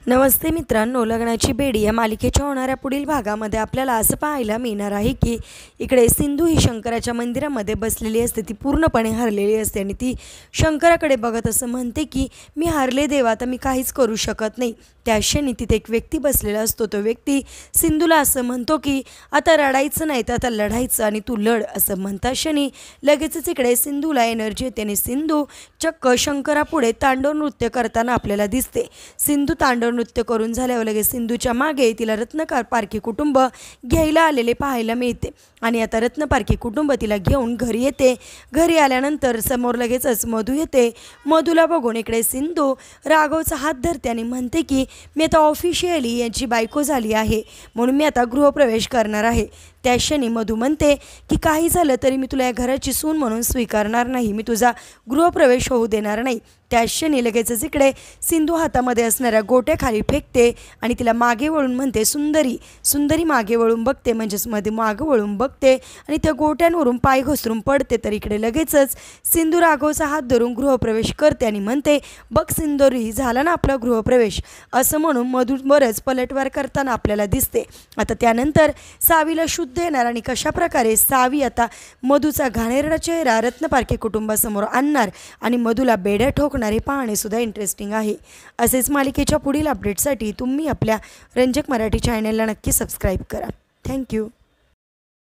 नमस्ते मित्रांनो, लग्नाची बेडी या मालिकेच्या होणाऱ्या पुढील भागामध्ये आपल्याला असं पाहायला मिळणार आहे की इकडे सिंधू ही शंकराच्या मंदिरामध्ये बसलेली असते। ती पूर्णपणे हरलेली असते आणि ती शंकराकडे बघत असं म्हणते की मी हारले देवा, आता मी काहीच करू शकत नाही। त्या क्षणी तिथे एक व्यक्ती बसलेला असतो। तो व्यक्ती सिंधूला असं म्हणतो की आता रडायचं नाही तर आता लढायचं आणि तू लढ असं म्हणता क्षणी लगेचच इकडे सिंधूला एनर्जी येते आणि सिंधू चक्क शंकरापुढे तांडव नृत्य करताना आपल्याला दिसते। सिंधू तांडव नृत्य करून झाल्यावर लगेच सिंधूच्या मागे तिला रत्नकार पारखी कुटुंब घ्यायला आलेले पाहायला मिळते आणि आता रत्नपारखी कुटुंब तिला घेऊन घरी येते। घरी आल्यानंतर समोर लगेचच मधू येते। मधूला बघून इकडे सिंधू राघवचा हात धरते आणि म्हणते की मी आता ऑफिशियली यांची बायको झाली आहे, म्हणून मी आता गृहप्रवेश करणार आहे। त्या क्षणी मधू म्हणते की काही झालं तरी मी तुला या घराची सून म्हणून स्वीकारणार नाही, मी तुझा गृहप्रवेश होऊ देणार नाही। त्या क्षणी लगेचच इकडे सिंधू हातामध्ये असणाऱ्या गोट्या खाली फेकते आणि तिला मागे वळून म्हणते सुंदरी। सुंदरी मागे वळून बघते, म्हणजेच मध्ये मागे वळून बघते आणि त्या गोट्यांवरून पाय घसरून पडते। तर इकडे लगेचच सिंधू राघवचा हात धरून गृहप्रवेश करते आणि म्हणते बघ सिंदुरी, झाला ना आपला गृहप्रवेश, असं म्हणून मधू बरंच पलटवार करताना आपल्याला दिसते। आता त्यानंतर सावीला शुद्ध येणार आणि कशा प्रकारे सावी आता मधूचा घाणेरडा चेहरा रत्नपारखी कुटुंबासमोर आणणार आणि मधूला बेड्या ठोकणारे पाहणे सुद्धा इंटरेस्टिंग आहे। असेच मालिकेच्या पुढील अपडेटसाठी तुम्ही आपल्या रंजक मराठी चॅनलला नक्की सबस्क्राईब करा। थँक्यू।